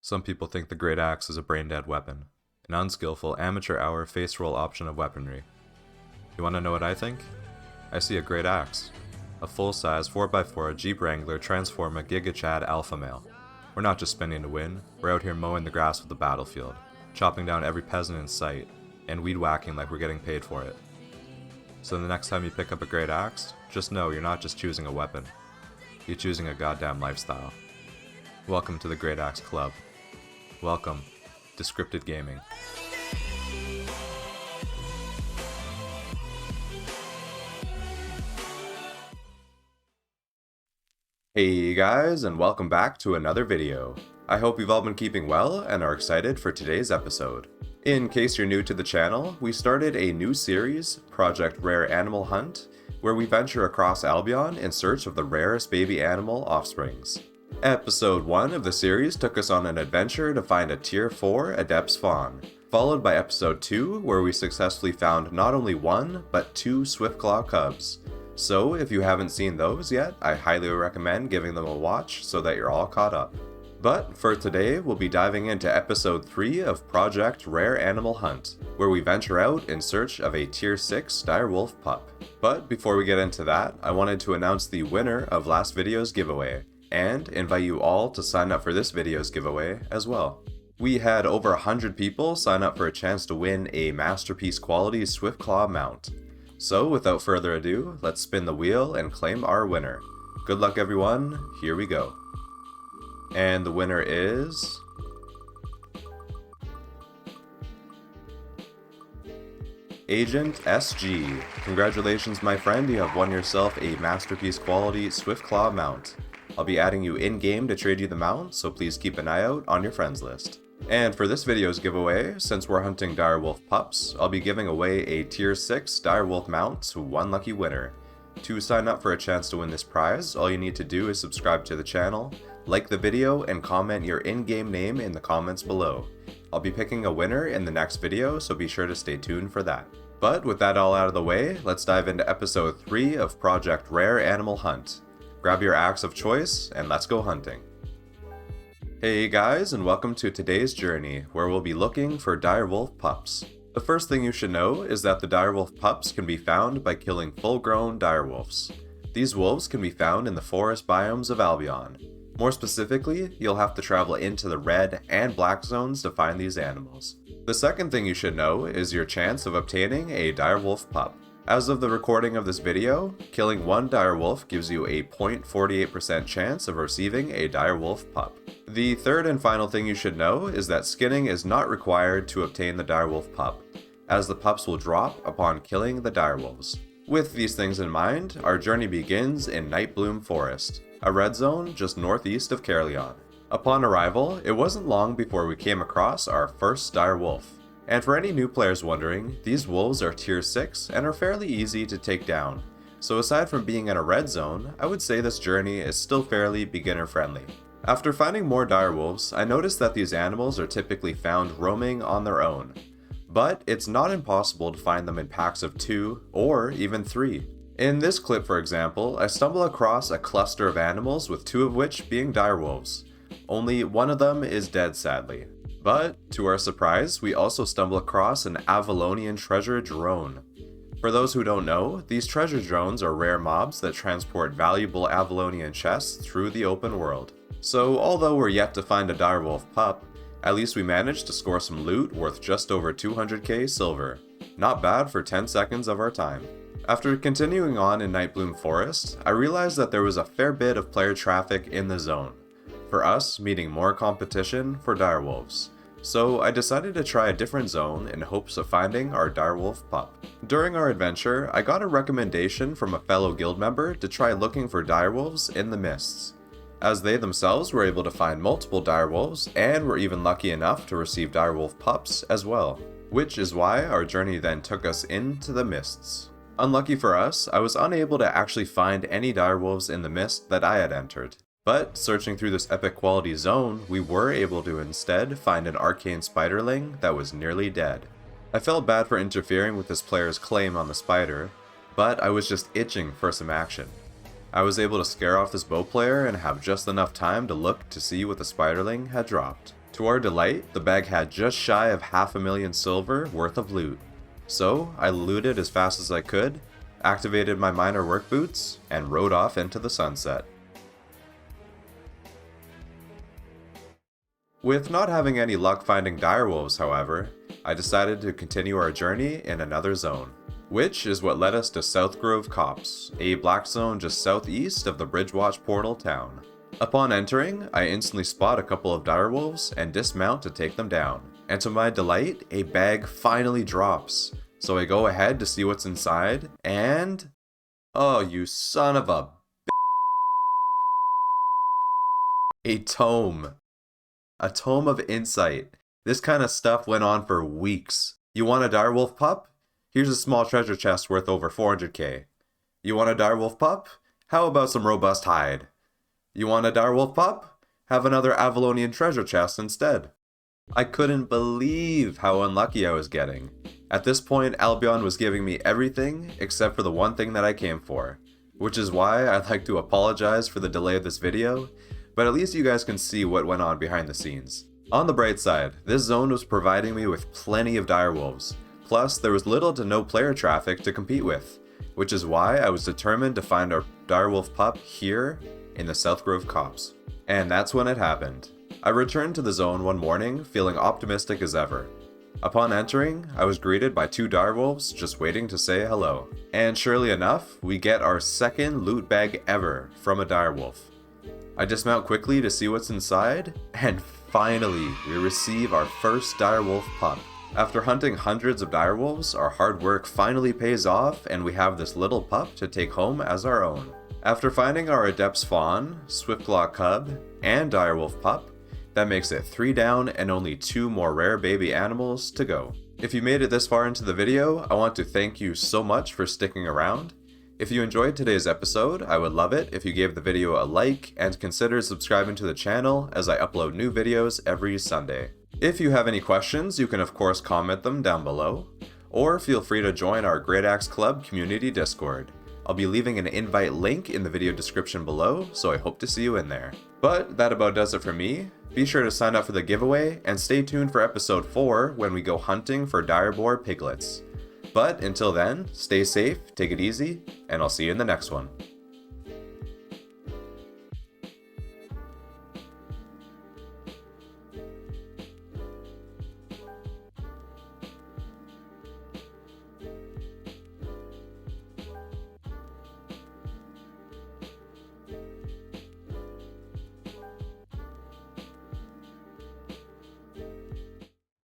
Some people think the Great Axe is a brain-dead weapon, an unskillful, amateur-hour face-roll option of weaponry. You wanna know what I think? I see a Great Axe. A full-size 4x4 Jeep Wrangler Transforma Giga Chad Alpha Male. We're not just spinning to win, we're out here mowing the grass of the battlefield, chopping down every peasant in sight, and weed whacking like we're getting paid for it. So the next time you pick up a Great Axe, just know you're not just choosing a weapon, you're choosing a goddamn lifestyle. Welcome to the Great Axe Club. Welcome to Scripted Gaming. Hey guys, and welcome back to another video. I hope you've all been keeping well and are excited for today's episode. In case you're new to the channel, we started a new series, Project Rare Animal Hunt, where we venture across Albion in search of the rarest baby animal offsprings. Episode 1 of the series took us on an adventure to find a Tier 4 Adept's Fawn, followed by Episode 2 where we successfully found not only one, but two Swiftclaw cubs. So if you haven't seen those yet, I highly recommend giving them a watch so that you're all caught up. But for today, we'll be diving into Episode 3 of Project Rare Animal Hunt, where we venture out in search of a Tier 6 Direwolf Pup. But before we get into that, I wanted to announce the winner of last video's giveaway, and invite you all to sign up for this video's giveaway as well. We had over 100 people sign up for a chance to win a masterpiece quality Swiftclaw mount. So without further ado, let's spin the wheel and claim our winner. Good luck everyone, here we go. And the winner is... Agent SG. Congratulations my friend, you have won yourself a masterpiece quality Swiftclaw mount. I'll be adding you in-game to trade you the mount, so please keep an eye out on your friends list. And for this video's giveaway, since we're hunting Direwolf Pups, I'll be giving away a Tier 6 Direwolf mount to one lucky winner. To sign up for a chance to win this prize, all you need to do is subscribe to the channel, like the video, and comment your in-game name in the comments below. I'll be picking a winner in the next video, so be sure to stay tuned for that. But with that all out of the way, let's dive into Episode 3 of Project Rare Animal Hunt. Grab your axe of choice, and let's go hunting. Hey guys, and welcome to today's journey, where we'll be looking for Direwolf Pups. The first thing you should know is that the Direwolf Pups can be found by killing full-grown direwolves. These wolves can be found in the forest biomes of Albion. More specifically, you'll have to travel into the red and black zones to find these animals. The second thing you should know is your chance of obtaining a Direwolf Pup. As of the recording of this video, killing one direwolf gives you a 0.48% chance of receiving a Direwolf Pup. The third and final thing you should know is that skinning is not required to obtain the Direwolf Pup, as the pups will drop upon killing the direwolves. With these things in mind, our journey begins in Nightbloom Forest, a red zone just northeast of Caerleon. Upon arrival, it wasn't long before we came across our first direwolf. And for any new players wondering, these wolves are Tier 6 and are fairly easy to take down. So aside from being in a red zone, I would say this journey is still fairly beginner friendly. After finding more direwolves, I noticed that these animals are typically found roaming on their own. But it's not impossible to find them in packs of 2 or even 3. In this clip for example, I stumble across a cluster of animals with 2 of which being direwolves. Only one of them is dead sadly. But, to our surprise, we also stumble across an Avalonian treasure drone. For those who don't know, these treasure drones are rare mobs that transport valuable Avalonian chests through the open world. So, although we're yet to find a Direwolf Pup, at least we managed to score some loot worth just over 200k silver. Not bad for 10 seconds of our time. After continuing on in Nightbloom Forest, I realized that there was a fair bit of player traffic in the zone. For us, meeting more competition for direwolves. So I decided to try a different zone in hopes of finding our Direwolf Pup. During our adventure, I got a recommendation from a fellow guild member to try looking for direwolves in the mists, as they themselves were able to find multiple direwolves and were even lucky enough to receive Direwolf Pups as well, which is why our journey then took us into the mists. Unlucky for us, I was unable to actually find any direwolves in the mist that I had entered. But searching through this epic quality zone, we were able to instead find an arcane spiderling that was nearly dead. I felt bad for interfering with this player's claim on the spider, but I was just itching for some action. I was able to scare off this bow player and have just enough time to look to see what the spiderling had dropped. To our delight, the bag had just shy of 500,000 silver worth of loot. So I looted as fast as I could, activated my miner work boots, and rode off into the sunset. With not having any luck finding direwolves, however, I decided to continue our journey in another zone, which is what led us to South Grove Copse, a black zone just southeast of the Bridgewatch portal town. Upon entering, I instantly spot a couple of direwolves and dismount to take them down, and to my delight, a bag finally drops. So I go ahead to see what's inside, and... oh, you son of a... a tome. A tome of insight. This kind of stuff went on for weeks. You want a Direwolf Pup? Here's a small treasure chest worth over 400k. You want a Direwolf Pup? How about some robust hide? You want a Direwolf Pup? Have another Avalonian treasure chest instead. I couldn't believe how unlucky I was getting. At this point, Albion was giving me everything except for the one thing that I came for, which is why I'd like to apologize for the delay of this video, but at least you guys can see what went on behind the scenes. On the bright side, this zone was providing me with plenty of direwolves, plus there was little to no player traffic to compete with, which is why I was determined to find our Direwolf Pup here in the South Grove Copse. And that's when it happened. I returned to the zone one morning feeling optimistic as ever. Upon entering, I was greeted by 2 direwolves just waiting to say hello. And surely enough, we get our second loot bag ever from a direwolf. I dismount quickly to see what's inside, and finally, we receive our first Direwolf Pup. After hunting hundreds of direwolves, our hard work finally pays off and we have this little pup to take home as our own. After finding our Adept's Fawn, Swiftclaw Cub, and Direwolf Pup, that makes it 3 down and only 2 more rare baby animals to go. If you made it this far into the video, I want to thank you so much for sticking around. If you enjoyed today's episode, I would love it if you gave the video a like and consider subscribing to the channel as I upload new videos every Sunday. If you have any questions, you can of course comment them down below, or feel free to join our Great Axe Club community Discord. I'll be leaving an invite link in the video description below, so I hope to see you in there. But that about does it for me. Be sure to sign up for the giveaway and stay tuned for episode 4 when we go hunting for direboar piglets. But until then, stay safe, take it easy, and I'll see you in the next one.